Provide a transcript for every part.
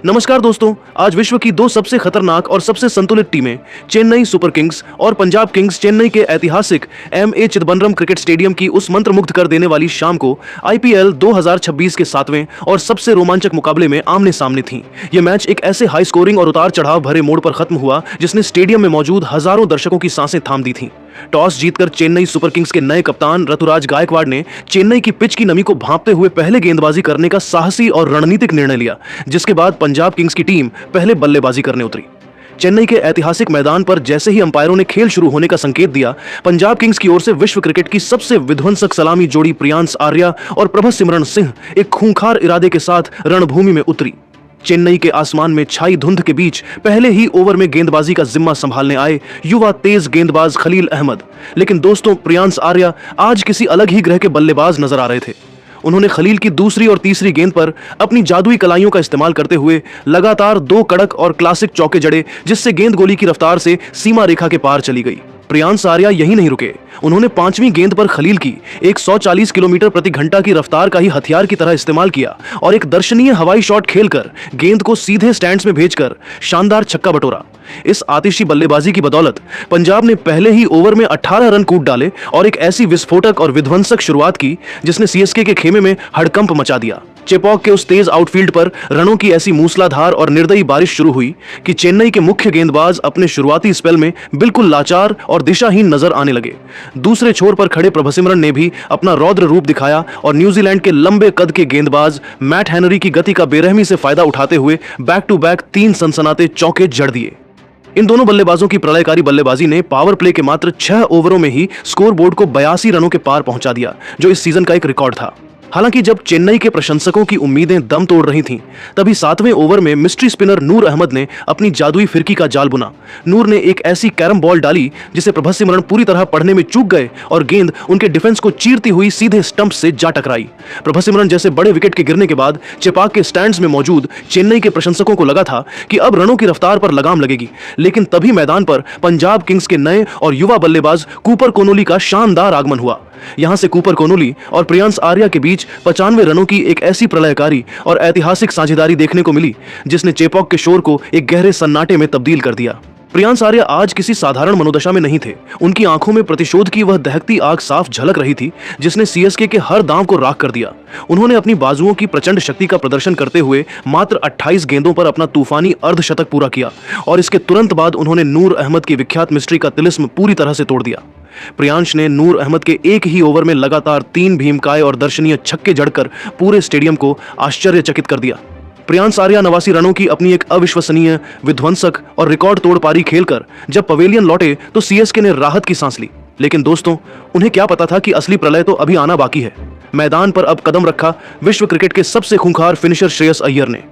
नमस्कार दोस्तों, आज विश्व की दो सबसे खतरनाक और सबसे संतुलित टीमें चेन्नई सुपर किंग्स और पंजाब किंग्स चेन्नई के ऐतिहासिक एम.ए. चिदंबरम क्रिकेट स्टेडियम की उस मंत्रमुग्ध कर देने वाली शाम को आईपीएल 2026 के 7वें और सबसे रोमांचक मुकाबले में आमने सामने थीं। यह मैच एक ऐसे हाई स्कोरिंग और उतार चढ़ाव भरे मोड़ पर खत्म हुआ जिसने स्टेडियम में मौजूद हजारों दर्शकों की सांसें थाम दी थीं। टॉस जीतकर चेन्नई सुपर किंग्स के नए कप्तान ऋतुराज गायकवाड़ ने चेन्नई की पिच की नमी को भांपते हुए पहले गेंदबाजी करने का साहसी और रणनीतिक निर्णय लिया, जिसके बाद पंजाब किंग्स की टीम पहले बल्लेबाजी करने उतरी। चेन्नई के ऐतिहासिक मैदान पर जैसे ही अंपायरों ने खेल शुरू होने का संकेत दिया, पंजाब किंग्स की ओर से विश्व क्रिकेट की सबसे विध्वंसक सलामी जोड़ी प्रियांश आर्या और प्रभसिमरन सिंह एक खूंखार इरादे के साथ रणभूमि में उतरी। चेन्नई के आसमान में छाई धुंध के बीच पहले ही ओवर में गेंदबाजी का जिम्मा संभालने आए युवा तेज गेंदबाज खलील अहमद। लेकिन दोस्तों, प्रियांश आर्या आज किसी अलग ही ग्रह के बल्लेबाज नजर आ रहे थे। उन्होंने खलील की दूसरी और तीसरी गेंद पर अपनी जादुई कलाइयों का इस्तेमाल करते हुए लगातार दो कड़क और क्लासिक चौके जड़े, जिससे गेंद गोली की रफ्तार से सीमा रेखा के पार चली गई। प्रियांश आर्या यही नहीं रुके, उन्होंने पांचवीं गेंद पर खलील की 140 किलोमीटर प्रति घंटा की रफ्तार का ही हथियार की तरह इस्तेमाल किया और एक दर्शनीय हवाई शॉट खेलकर गेंद को सीधे स्टैंड्स में भेजकर शानदार छक्का बटोरा। इस आतिशी बल्लेबाजी की बदौलत पंजाब ने पहले ही ओवर में 18 रन कूट डाले और एक ऐसी विस्फोटक और विध्वंसक शुरुआत की जिसने सीएसके के खेमे में हड़कंप मचा दिया। चेपॉक के उस तेज आउटफील्ड पर रनों की ऐसी मूसलाधार और निर्दयी बारिश शुरू हुई कि चेन्नई के मुख्य गेंदबाज अपने शुरुआती स्पेल में बिल्कुल लाचार और दिशाहीन नजर आने लगे। दूसरे छोर पर खड़े प्रभसिमरन ने भी अपना रौद्र रूप दिखाया और न्यूजीलैंड के लंबे कद के गेंदबाज मैट हेनरी की गति का बेरहमी से फायदा उठाते हुए बैक टू बैक 3 सनसनाते चौके जड़ दिए। इन दोनों बल्लेबाजों की प्रलयकारी बल्लेबाजी ने पावर प्ले के मात्र 6 ओवरों में ही स्कोरबोर्ड को 82 रनों के पार पहुंचा दिया, जो इस सीजन का एक रिकॉर्ड था। हालांकि जब चेन्नई के प्रशंसकों की उम्मीदें दम तोड़ रही थीं, तभी 7वें ओवर में मिस्ट्री स्पिनर नूर अहमद ने अपनी जादुई फिरकी का जाल बुना। नूर ने एक ऐसी कैरम बॉल डाली जिसे प्रभसिमरन पूरी तरह पढ़ने में चूक गए और गेंद उनके डिफेंस को चीरती हुई सीधे स्टंप से जा टकराई। प्रभसिमरन जैसे बड़े विकेट के गिरने के बाद चेपाक के स्टैंड्स में मौजूद चेन्नई के प्रशंसकों को लगा था कि अब रनों की रफ्तार पर लगाम लगेगी, लेकिन तभी मैदान पर पंजाब किंग्स के नए और युवा बल्लेबाज कूपर कोनोली का शानदार आगमन हुआ। यहां से कूपर कोनोली और प्रियांश आर्या के बीच 95 रनों की एक ऐसी प्रलयकारी और ऐतिहासिक साझेदारी देखने को मिली जिसने चेपॉक के शोर को एक गहरे सन्नाटे में तब्दील कर दिया। प्रियांश आर्या आज किसी साधारण मनोदशा में नहीं थे। उनकी आंखों में प्रतिशोध की वह दहकती आग साफ झलक रही थी जिसने सीएसके के हर दांव को राख कर दिया। उन्होंने अपनी बाजुओं की प्रचंड शक्ति का प्रदर्शन करते हुए मात्र 28 गेंदों पर अपना तूफानी अर्धशतक पूरा किया और इसके तुरंत बाद उन्होंने नूर अहमद की विख्यात मिस्ट्री का तिलिस्म पूरी तरह से तोड़ दिया। प्रियांश ने नूर अहमद के एक ही ओवर में लगातार 3 भीमकाय और दर्शनीय छक्के जड़कर पूरे स्टेडियम को आश्चर्यचकित कर दिया। प्रियांश आर्या 89 रनों की अपनी एक अविश्वसनीय, विध्वंसक और रिकॉर्ड तोड़ पारी खेलकर जब पवेलियन लौटे तो सीएसके ने राहत की सांस ली। लेकिन दोस्तों, उन्हें क्या पता था कि असली प्रलय तो अभी आना बाकी है। मैदान पर अब कदम रखा विश्व क्रिकेट के सबसे खूंखार फिनिशर श्रेयस अय्यर ने।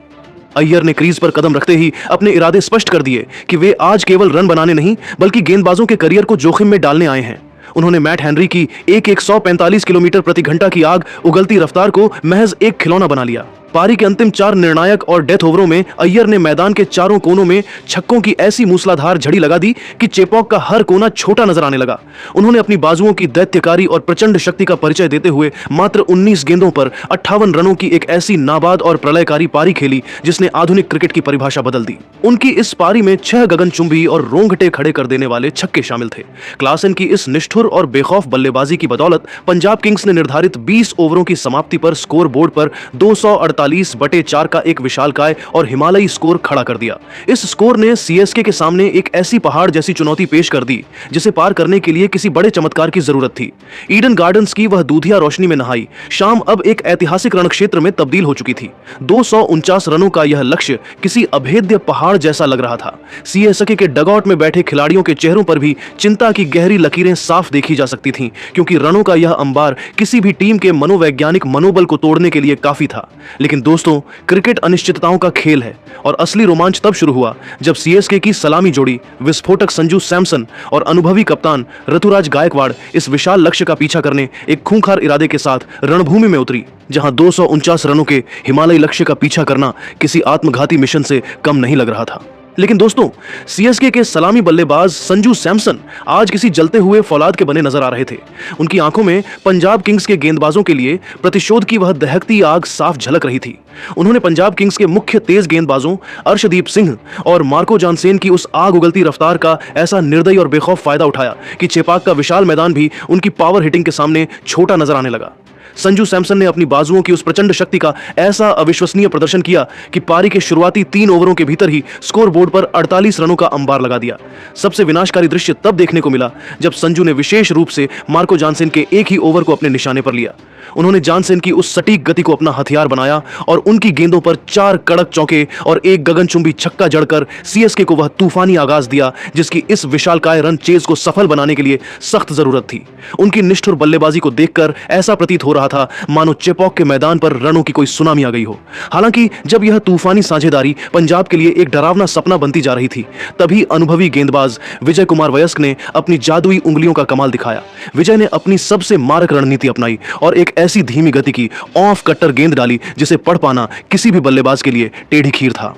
अय्यर ने क्रीज पर कदम रखते ही अपने इरादे स्पष्ट कर दिए कि वे आज केवल रन बनाने नहीं बल्कि गेंदबाजों के करियर को जोखिम में डालने आए हैं। उन्होंने मैट हेनरी की 145 किलोमीटर प्रति घंटा की आग उगलती रफ्तार को महज एक खिलौना बना लिया। पारी के अंतिम 4 निर्णायक और डेथ ओवरों में अय्यर ने मैदान के चारों कोनों में छक्कों की ऐसी मूसलाधार झड़ी लगा दी कि चेपॉक का हर कोना छोटा नजर आने लगा। उन्होंने अपनी बाजुओं की दैत्यकारी और प्रचंड शक्ति का परिचय देते हुए मात्र 19 गेंदों पर 58 रनों की एक ऐसी नाबाद और प्रलयकारी पारी खेली जिसने आधुनिक क्रिकेट की परिभाषा बदल दी। उनकी इस पारी में 6 गगनचुंबी और रोंगटे खड़े कर देने वाले छक्के शामिल थे। क्लासन की इस निष्ठुर और बेखौफ बल्लेबाजी की बदौलत पंजाब किंग्स ने निर्धारित 20 ओवरों की समाप्ति पर स्कोर बोर्ड पर 248/4 का एक विशालकाय और हिमालयी स्कोर खड़ा कर दिया। इस स्कोर ने सीएसके के सामने एक ऐसी पहाड़ जैसी चुनौती पेश कर दी जिसे पार करने के लिए किसी बड़े चमत्कार की जरूरत थी। ईडन गार्डन्स की वह दूधिया रोशनी में नहाई शाम अब एक ऐतिहासिक रणक्षेत्र में तब्दील हो चुकी थी। 249 रनों का यह लक्ष्य किसी अभेद्य पहाड़ जैसा लग रहा था। सीएसके के डगआउट में बैठे खिलाड़ियों के चेहरों पर भी चिंता की गहरी लकीरें साफ देखी जा सकती थीं, क्योंकि रनों का यह अंबार किसी भी टीम के मनोवैज्ञानिक मनोबल को तोड़ने के लिए काफी था। लेकिन दोस्तों, क्रिकेट अनिश्चितताओं का खेल है और असली रोमांच तब शुरू हुआ जब सीएसके की सलामी जोड़ी विस्फोटक संजू सैमसन और अनुभवी कप्तान ऋतुराज गायकवाड़ इस विशाल लक्ष्य का पीछा करने एक खूंखार इरादे के साथ रणभूमि में उतरी, जहां 249 रनों के हिमालयी लक्ष्य का पीछा करना किसी आत्मघाती मिशन से कम नहीं लग रहा था। लेकिन दोस्तों, सीएसके के सलामी बल्लेबाज संजू सैमसन आज किसी जलते हुए फौलाद के बने नजर आ रहे थे। उनकी आंखों में पंजाब किंग्स के गेंदबाजों के लिए प्रतिशोध की वह दहकती आग साफ झलक रही थी। उन्होंने पंजाब किंग्स के मुख्य तेज गेंदबाजों अर्शदीप सिंह और मार्को जानसेन की उस आग उगलती रफ्तार का ऐसा निर्दयी और बेखौफ फायदा उठाया कि चेपाक का विशाल मैदान भी उनकी पावर हिटिंग के सामने छोटा नजर आने लगा। संजू सैमसन ने अपनी बाजुओं की उस प्रचंड शक्ति का ऐसा अविश्वसनीय प्रदर्शन किया कि पारी के शुरुआती 3 ओवरों के भीतर ही स्कोर बोर्ड पर 48 रनों का अंबार लगा दिया। सबसे विनाशकारी दृश्य तब देखने को मिला जब संजू ने विशेष रूप से मार्को जानसेन के एक ही ओवर को अपने निशाने पर लिया। उन्होंने जानसेन की उस सटीक गति को अपना हथियार बनाया और उनकी गेंदों पर 4 कड़क चौके और एक गगनचुंबी छक्का जड़कर सीएसके को वह तूफानी आगाज दिया जिसकी इस विशालकाय रन चेज को सफल बनाने के लिए सख्त जरूरत थी। उनकी निष्ठुर बल्लेबाजी को देखकर ऐसा प्रतीत हो रहा था मानो चेपॉक के मैदान पर रनों की कोई सुनामी आ गई हो। हालांकि जब यह तूफानी साझेदारी पंजाब के लिए एक डरावना सपना बनती जा रही थी, तभी अनुभवी गेंदबाज विजय कुमार वयस्क ने अपनी जादुई उंगलियों का कमाल दिखाया। विजय ने अपनी सबसे मारक रणनीति अपनाई और एक ऐसी धीमी गति की ऑफ कट्टर गेंद डाली जिसे पढ़ पाना किसी भी बल्लेबाज के लिए टेढ़ी खीर था।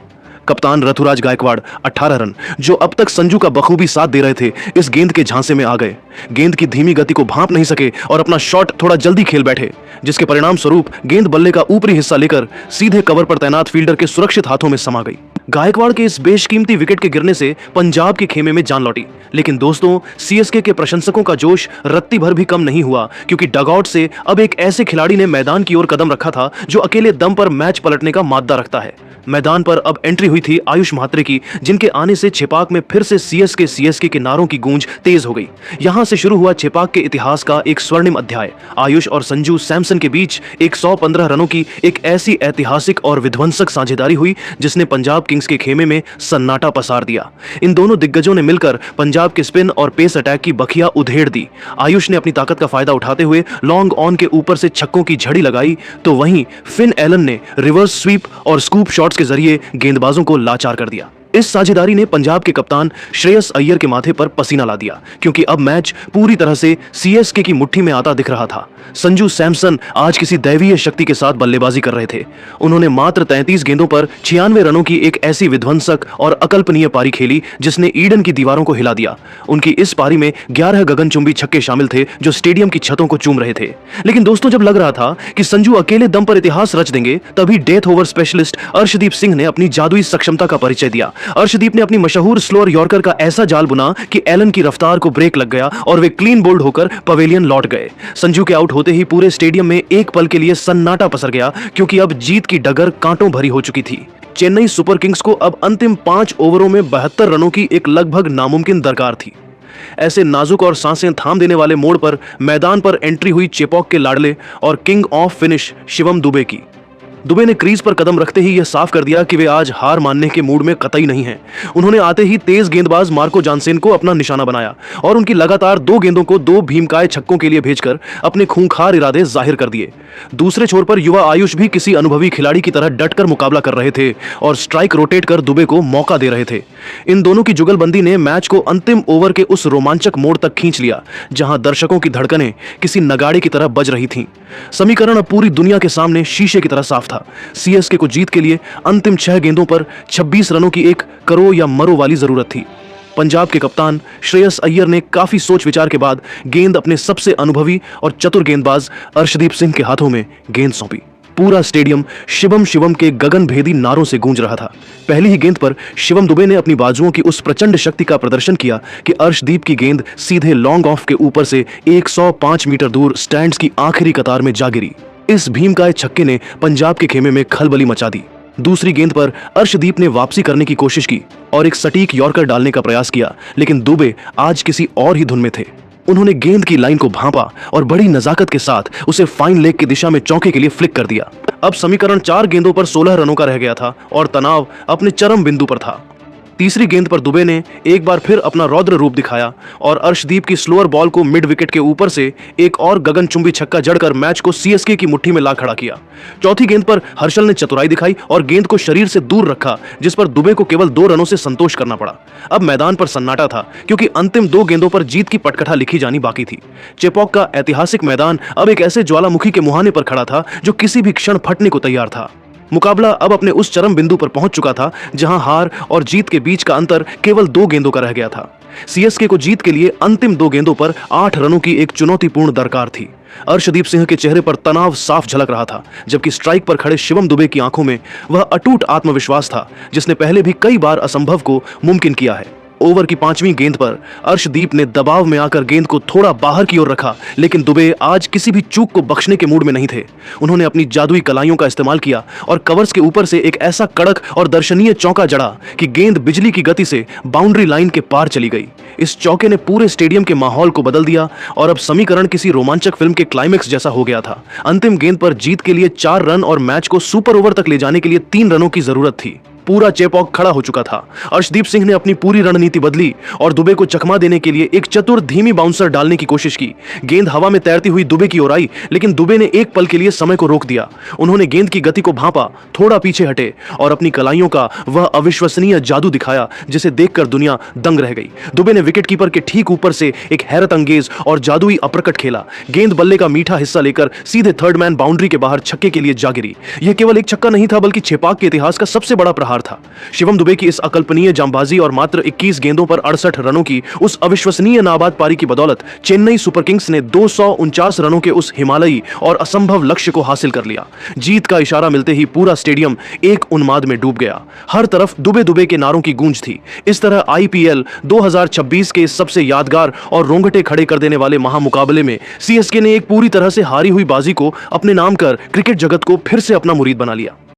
कप्तान ऋतुराज गायकवाड़ 18 रन, जो अब तक संजू का बखूबी साथ दे रहे थे, इस गेंद के झांसे में आ गए। गेंद की धीमी गति को भांप नहीं सके और अपना शॉट थोड़ा जल्दी खेल बैठे, जिसके परिणाम स्वरूप गेंद बल्ले का ऊपरी हिस्सा लेकर सीधे कवर पर तैनात फील्डर के सुरक्षित हाथों में समा गई। गायकवाड़ के इस बेशकीमती विकेट के गिरने से पंजाब के खेमे में जान लौटी। लेकिन दोस्तों, सीएसके के प्रशंसकों का जोश रत्ती भर भी कम नहीं हुआ, क्योंकि डगआउट से अब एक ऐसे खिलाड़ी ने मैदान की ओर कदम रखा था जो अकेले दम पर मैच पलटने का माद्दा रखता है। मैदान पर अब एंट्री हुई थी आयुष म्हात्रे की, जिनके आने से चेपाक में फिर से सीएसके के नारों की गूंज तेज हो गई। यहां से शुरू हुआ चेपाक के इतिहास का एक स्वर्णिम अध्याय। आयुष और संजू सैमसन के बीच 115 रनों की एक ऐसी ऐतिहासिक और विध्वंसक साझेदारी हुई जिसने पंजाब किंग्स के खेमे में सन्नाटा पसार दिया। इन दोनों दिग्गजों ने मिलकर पंजाब के स्पिन और पेस अटैक की बखिया उधेड़ दी। आयुष ने अपनी ताकत का फायदा उठाते हुए लॉन्ग ऑन के ऊपर से छक्कों की झड़ी लगाई, तो वहीं फिन एलन ने रिवर्स स्वीप और स्कूप शॉट्स के जरिए गेंदबाजों को लाचार कर दिया। इस साझेदारी ने पंजाब के कप्तान श्रेयस अय्यर के माथे पर पसीना ला दिया, क्योंकि अब मैच पूरी तरह से सीएसके की मुट्ठी में आता दिख रहा था। संजू सैमसन आज किसी दैवीय शक्ति के साथ बल्लेबाजी कर रहे थे। उन्होंने मात्र 33 गेंदों पर 96 रनों की एक ऐसी विध्वंसक और अकल्पनीय पारी खेली जिसने ईडन की दीवारों को हिला दिया। उनकी इस पारी में 11 गगनचुंबी छक्के शामिल थे जो स्टेडियम की छतों को चूम रहे थे। लेकिन दोस्तों, जब लग रहा था कि संजू अकेले दम पर इतिहास रच देंगे, तभी death over specialist Arshdeep Singh ने अपनी जादुई सक्षमता का परिचय दिया। अर्शदीप ने अपनी मशहूर स्लोअर यॉर्कर का ऐसा जाल बुना कि एलन की रफ्तार को ब्रेक लग गया और वे क्लीन बोल्ड होकर पवेलियन लौट गए। संजू के आउट होते ही पूरे स्टेडियम में एक पल के लिए सन्नाटा पसर गया, क्योंकि अब जीत की डगर कांटों भरी हो चुकी थी। चेन्नई सुपर किंग्स को अब अंतिम 5 ओवरों में 72 रनों की एक लगभग नामुमकिन दरकार थी। ऐसे नाजुक और सांसें थाम देने वाले मोड़ पर मैदान पर एंट्री हुई चेपॉक के लाडले और king of finish Shivam Dubey की। दुबे ने क्रीज पर कदम रखते ही यह साफ कर दिया कि वे आज हार मानने के मूड में कतई नहीं हैं। उन्होंने आते ही तेज गेंदबाज मार्को जानसेन को अपना निशाना बनाया और उनकी लगातार 2 गेंदों को 2 भीमकाय छक्कों के लिए भेजकर अपने खूंखार इरादे जाहिर कर दिए। दूसरे छोर पर युवा आयुष भी किसी अनुभवी खिलाड़ी की तरह डटकर मुकाबला कर रहे थे और स्ट्राइक रोटेट कर दुबे को मौका दे रहे थे। इन दोनों की जुगलबंदी ने मैच को अंतिम ओवर के उस रोमांचक मोड़ तक खींच लिया जहां दर्शकों की धड़कनें किसी नगाड़े की तरह बज रही थीं। समीकरण अब पूरी दुनिया के सामने शीशे की तरह साफ था। सीएसके को जीत के लिए अंतिम 6 गेंदों पर 26 रनों की एक करो या मरो वाली जरूरत थी। पंजाब के कप्तान श्रेयस अय्यर ने काफी सोच विचार के बाद गेंद अपने सबसे अनुभवी और चतुर गेंदबाज अर्शदीप सिंह के हाथों में गेंद सौंपी। पूरा स्टेडियम शिवम शिवम के गगनभेदी नारों से गूंज रहा था। पहली ही गेंद पर शिवम दुबे ने अपनी बाजुओं की उस प्रचंड शक्ति का प्रदर्शन किया कि अर्शदीप की गेंद सीधे लॉन्ग ऑफ के ऊपर से 105 मीटर दूर स्टैंड्स की आखिरी कतार में जा गिरी। इस भीमकाय छक्के ने पंजाब के खेमे में खलबली मचा दी। दूसरी गेंद पर अर्शदीप ने वापसी करने की कोशिश की और एक सटीक यॉर्कर डालने का प्रयास किया, लेकिन दुबे आज किसी और ही धुन में थे। उन्होंने गेंद की लाइन को भांपा और बड़ी नजाकत के साथ उसे फाइन लेग की दिशा में चौके के लिए फ्लिक कर दिया। अब समीकरण 4 गेंदों पर 16 रनों का रह गया था और तनाव अपने चरम बिंदु पर था। तीसरी गेंद पर दुबे ने एक बार फिर अपना रौद्र रूप दिखाया और अर्शदीप की स्लोअर बॉल को मिड विकेट के ऊपर से एक और गगनचुंबी छक्का जड़कर मैच को सीएसके की मुट्ठी में ला खड़ा किया। चौथी गेंद पर हर्षल ने चतुराई दिखाई और गेंद को शरीर से दूर रखा, जिस पर दुबे को केवल 2 रनों से संतोष करना पड़ा। अब मैदान पर सन्नाटा था, क्योंकि अंतिम 2 गेंदों पर जीत की पटकथा लिखी जानी बाकी थी। चेपॉक का ऐतिहासिक मैदान अब एक ऐसे ज्वालामुखी के मुहाने पर खड़ा था जो किसी भी क्षण फटने को तैयार था। मुकाबला अब अपने उस चरम बिंदु पर पहुंच चुका था जहां हार और जीत के बीच का अंतर केवल 2 गेंदों का रह गया था। सीएसके को जीत के लिए अंतिम 2 गेंदों पर 8 रनों की एक चुनौतीपूर्ण दरकार थी। अर्शदीप सिंह के चेहरे पर तनाव साफ झलक रहा था, जबकि स्ट्राइक पर खड़े शिवम दुबे की आंखों में वह अटूट आत्मविश्वास था जिसने पहले भी कई बार असंभव को मुमकिन किया है। ओवर की 5वीं गेंद पर अर्शदीप ने दबाव में आकर गेंद को थोड़ा बाहर की ओर रखा, लेकिन दुबे आज किसी भी चूक को बख्शने के मूड में नहीं थे। उन्होंने अपनी जादुई कलाइयों का इस्तेमाल किया और कवर्स के ऊपर से एक ऐसा कड़क और दर्शनीय चौका जड़ा कि गेंद बिजली की गति से बाउंड्री लाइन के पार चली गई। इस चौके ने पूरे स्टेडियम के माहौल को बदल दिया और अब समीकरण किसी रोमांचक फिल्म के क्लाइमेक्स जैसा हो गया था। अंतिम गेंद पर जीत के लिए 4 रन और मैच को सुपर ओवर तक ले जाने के लिए 3 रनों की जरूरत थी। पूरा चेपॉक खड़ा हो चुका था। अर्शदीप सिंह ने अपनी पूरी रणनीति बदली और दुबे को चकमा देने के लिए एक चतुर धीमी बाउंसर डालने की कोशिश की। गेंद हवा में तैरती हुई दुबे की ओर आई, लेकिन दुबे ने एक पल के लिए समय को रोक दिया। उन्होंने गेंद की गति को भांपा, थोड़ा पीछे हटे और अपनी कलाइयों का वह अविश्वसनीय जादू दिखाया जिसे देखकर दुनिया दंग रह गई। दुबे ने विकेटकीपर के ठीक ऊपर से एक हैरत अंगेज और जादुई अपरकट खेला। गेंद बल्ले का मीठा हिस्सा लेकर सीधे थर्ड मैन बाउंड्री के बाहर छक्के के लिए जा गिरी। यह केवल एक छक्का नहीं था, बल्कि चेपॉक के इतिहास का सबसे बड़ा प्रहार था। शिवम दुबे की इस अकल्पनीय जांबाजी और मात्र 21 गेंदों पर 68 रनों की उस अविश्वसनीय नाबाद पारी की बदौलत चेन्नई सुपर किंग्स ने 249 रनों के उस हिमालयी और असंभव लक्ष्य को हासिल कर लिया। जीत का इशारा मिलते ही पूरा स्टेडियम एक उन्माद में डूब गया। हर तरफ दुबे दुबे के नारों की गूंज थी। इस तरह आईपीएल 2026 के इस सबसे यादगार और रोंगटे खड़े कर देने वाले महामुकाबले में सीएसके ने एक पूरी तरह से हारी हुई बाजी को अपने नाम कर क्रिकेट जगत को फिर से अपना मुरीद बना लिया।